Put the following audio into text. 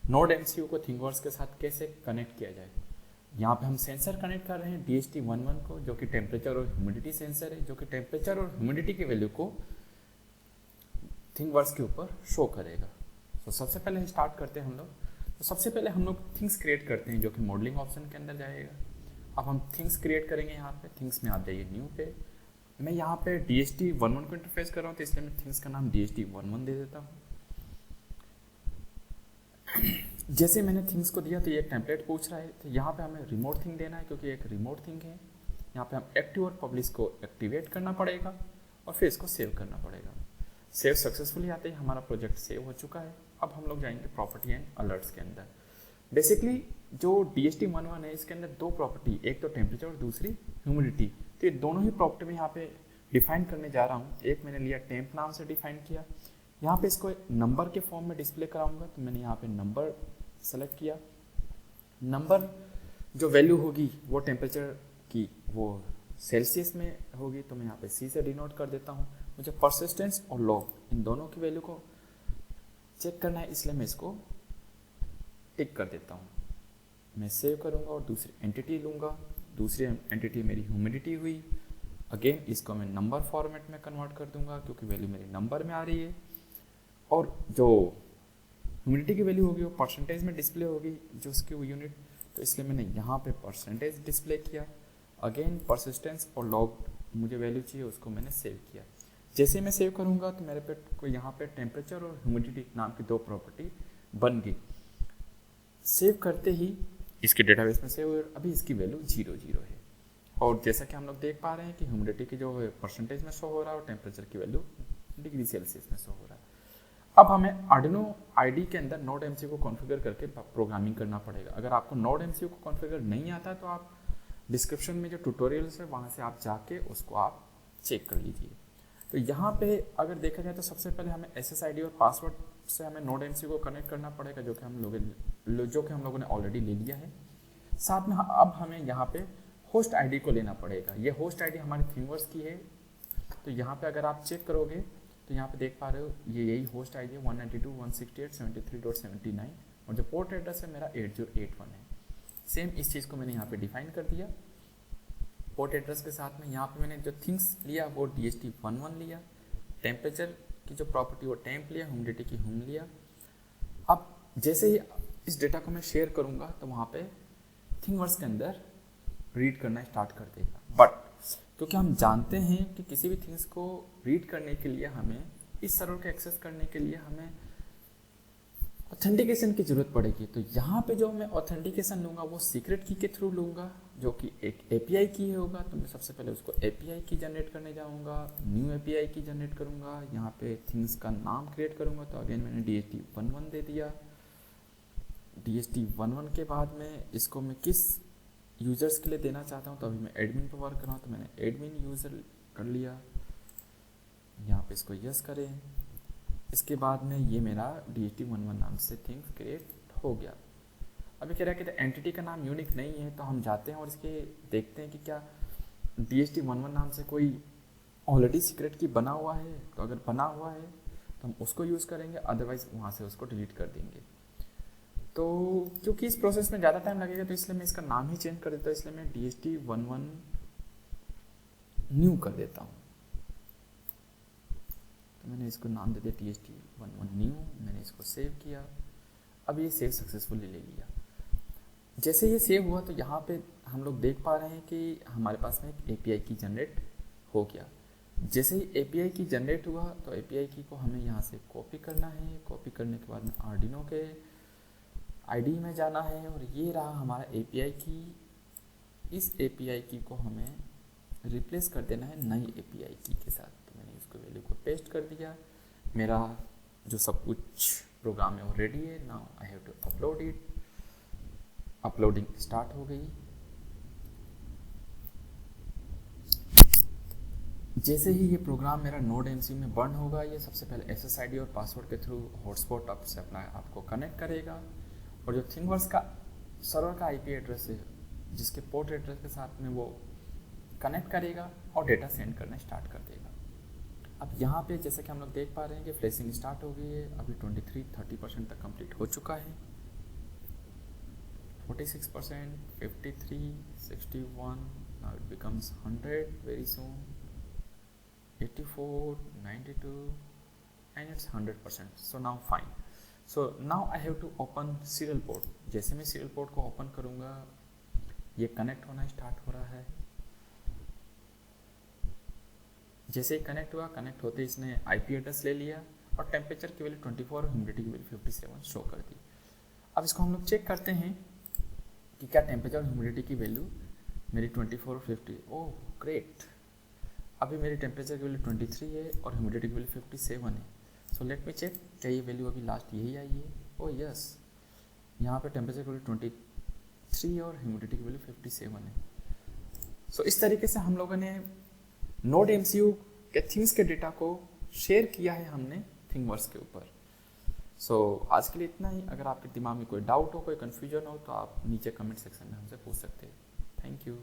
Node MCU को ThingWorx के साथ कैसे कनेक्ट किया जाए। यहाँ पे हम सेंसर कनेक्ट कर रहे हैं DHT11 को, जो कि टेम्परेचर और ह्यूमिडिटी सेंसर है, जो कि टेम्परेचर और ह्यूमिडिटी की वैल्यू को थिंगवर्क्स के ऊपर शो करेगा। तो सबसे पहले स्टार्ट करते हैं हम लोग। तो सबसे पहले हम लोग थिंग्स क्रिएट करते हैं, जो कि मॉडलिंग ऑप्शन के अंदर जाएगा। अब हम थिंग्स क्रिएट करेंगे। यहाँ पे थिंग्स में आप जाइए, न्यू पे। मैं यहाँ पे DHT11 को इंटरफेस कर रहा हूँ, तो इसलिए मैं थिंग्स का नाम DHT11 दे देता हूँ। जैसे मैंने थिंग्स को दिया तो ये एक टेम्पलेट पूछ रहा है, तो यहाँ पे हमें रिमोट थिंग देना है, क्योंकि एक रिमोट थिंग है। यहाँ पे हम एक्टिव और पब्लिश को एक्टिवेट करना पड़ेगा और फिर इसको सेव करना पड़ेगा। सेव सक्सेसफुली आते ही हमारा प्रोजेक्ट सेव हो चुका है। अब हम लोग जाएंगे प्रॉपर्टी एंड अलर्ट्स के अंदर। बेसिकली जो DHT11 है, इसके अंदर दो प्रॉपर्टी, एक तो टेम्परेचर और दूसरी ह्यूमिडिटी। तो ये दोनों ही प्रॉपर्टी में यहाँ पे डिफाइन करने जा रहा हूँ। एक मैंने लिया टेम्प नाम से डिफाइन किया, यहाँ पे इसको नंबर के फॉर्म में डिस्प्ले कराऊंगा, तो मैंने यहाँ पे नंबर सेलेक्ट किया। नंबर जो वैल्यू होगी वो टेम्परेचर की वो सेल्सियस में होगी, तो मैं यहाँ पे C से डिनोट कर देता हूँ। मुझे परसिस्टेंस और लॉग इन दोनों की वैल्यू को चेक करना है, इसलिए मैं इसको टिक कर देता हूँ। मैं सेव करूँगा और दूसरी एंटिटी लूँगा। दूसरी एंटिटी मेरी ह्यूमिडिटी हुई। अगेन इसको मैं नंबर फॉर्मेट में कन्वर्ट कर दूँगा, क्योंकि वैल्यू मेरी नंबर में आ रही है। और जो ह्यूमिडिटी की वैल्यू होगी वो परसेंटेज में डिस्प्ले होगी, जो उसकी यूनिट, तो इसलिए मैंने यहाँ पे परसेंटेज डिस्प्ले किया। अगेन परसिस्टेंस और लॉग मुझे वैल्यू चाहिए, उसको मैंने सेव किया। जैसे मैं सेव करूँगा तो मेरे पे को यहाँ पे टेम्परेचर और ह्यूमिडिटी नाम की दो प्रॉपर्टी बन गई। सेव करते ही इसके डेटाबेस में सेव, अभी इसकी वैल्यू 0 है। और जैसा कि हम लोग देख पा रहे हैं कि ह्यूमिडिटी की जो परसेंटेज में शो हो रहा है और टेम्परेचर की वैल्यू डिग्री सेल्सियस में शो हो रहा है। अब हमें आर्डिनो आईडी के अंदर नोड एमसीयू को कॉन्फ़िगर करके प्रोग्रामिंग करना पड़ेगा। अगर आपको नोड एमसीयू को कॉन्फ़िगर नहीं आता तो आप डिस्क्रिप्शन में जो ट्यूटोरियल्स है वहाँ से आप जाके उसको आप चेक कर लीजिए। तो यहाँ पे अगर देखा जाए तो सबसे पहले हमें SSID और पासवर्ड से हमें नोड एमसीयू को कनेक्ट करना पड़ेगा, जो कि हम लोगों ने ऑलरेडी ले लिया है। साथ में अब हमें यहाँ पे होस्ट आईडी को लेना पड़ेगा। ये होस्ट आईडी हमारी थिंगवर्क्स की है। तो यहाँ पे अगर आप चेक करोगे तो यहाँ पे देख पा रहे हो ये यही होस्ट आईडी है 192.168.73.79 और जो पोर्ट एड्रेस है मेरा 8081 है। सेम इस चीज़ को मैंने यहाँ पे डिफाइन कर दिया पोर्ट एड्रेस के साथ में। यहाँ पे मैंने जो थिंग्स लिया वो DHT11 लिया, टेम्परेचर की जो प्रॉपर्टी वो टेम्प लिया, ह्यूमिडिटी की ह्यूम लिया। अब जैसे ही इस डेटा को मैं शेयर करूँगा तो वहाँ पे थिंगवर्क्स के अंदर रीड करना स्टार्ट कर देगा। बट क्योंकि हम जानते हैं कि किसी भी थिंग्स को रीड करने के लिए हमें इस सर्वर को एक्सेस करने के लिए हमें ऑथेंटिकेशन की ज़रूरत पड़ेगी। तो यहाँ पे जो मैं ऑथेंटिकेशन लूँगा वो सीक्रेट की के थ्रू लूँगा, जो कि एक API की होगा। तो मैं सबसे पहले उसको API की जनरेट करने जाऊँगा, न्यू API की जनरेट करूँगा, यहाँ पे थिंग्स का नाम क्रिएट करूँगा। तो अगेन मैंने DHT11 दे दिया। DHT11 के बाद में इसको मैं किस यूज़र्स के लिए देना चाहता हूँ, तो अभी मैं एडमिन पर वर्क कर रहा हूँ, तो मैंने एडमिन यूज़र कर लिया। यहाँ पे इसको यस करें। इसके बाद में ये मेरा DHT11 नाम से थिंग्स क्रिएट हो गया। अभी कह रहा है कि एंटिटी का नाम यूनिक नहीं है, तो हम जाते हैं और इसके देखते हैं कि क्या DHT11 नाम से कोई ऑलरेडी सीक्रेट की बना हुआ है। तो अगर बना हुआ है तो हम उसको यूज़ करेंगे, अदरवाइज वहाँ से उसको डिलीट कर देंगे। तो क्योंकि इस प्रोसेस में ज़्यादा टाइम लगेगा तो इसलिए मैं इसका नाम ही चेंज कर देता हूँ। इसलिए मैं DHT11 न्यू कर देता हूँ। तो मैंने इसको नाम दे दिया DHT11 न्यू। मैंने इसको सेव किया। अब ये सेव सक्सेसफुली ले लिया। जैसे ये सेव हुआ तो यहाँ पे हम लोग देख पा रहे हैं कि हमारे पास में एक API की जनरेट हो गया। जैसे ही API की जनरेट हुआ तो API की को हमें यहाँ से कॉपी करना है। कॉपी करने के बाद में आर्डिनो के ID में जाना है और ये रहा हमारा API की। इस API की को हमें रिप्लेस कर देना है नई API की के साथ। तो मैंने इसको वैल्यू को पेस्ट कर दिया। मेरा जो सब कुछ प्रोग्राम है वो रेडी है। Now I have to upload it. Uploading start हो गई। जैसे ही ये प्रोग्राम मेरा नोड एमसीयू में बर्न होगा, ये सबसे पहले SSID और पासवर्ड के थ्रू हॉटस्पॉट आप से अपना आपको कनेक्ट करेगा और जो थिंगवर्क्स का सर्वर का IP एड्रेस है जिसके पोर्ट एड्रेस के साथ में वो कनेक्ट करेगा और डेटा सेंड करना स्टार्ट कर देगा। अब यहाँ पे जैसे कि हम लोग देख पा रहे हैं कि फ्लैशिंग स्टार्ट हो गई है। अभी 23-30% तक कंप्लीट हो चुका है। 46%, 53, 61, now it becomes 100 very soon, 84, 92, and it's 100%. So now fine. So now I have to open serial port. जैसे मैं serial port को open करूँगा, ये कनेक्ट होना स्टार्ट हो रहा है। जैसे ही कनेक्ट हुआ, कनेक्ट होते ही इसने IP एड्रेस ले लिया और टेम्परेचर की वैल्यू 24 और ह्यूमिडिटी की वैल्यू 57 शो कर दी। अब इसको हम लोग चेक करते हैं कि क्या टेम्परेचर और ह्यूमिडिटी की वैल्यू मेरी 24 और 50। ओह ग्रेट, अभी मेरी टेम्परेचर की वैल्यू 23 है और ह्यूमिडिटी की वैल्यू 57 है। सो लेट मी चेक, क्या ये वैल्यू अभी लास्ट यही आई है? ओह यस, यहाँ पे टेम्परेचर की वैल्यू 23 और ह्यूमिडिटी की वैल्यू 57 है। सो इस तरीके से हम लोगों ने नोड MCU के थिंग्स के डेटा को शेयर किया है हमने थिंगवर्स के ऊपर। सो आज के लिए इतना ही। अगर आपके दिमाग में कोई डाउट हो, कोई कन्फ्यूजन हो, तो आप नीचे कमेंट सेक्शन में हमसे पूछ सकते हैं। Thank you.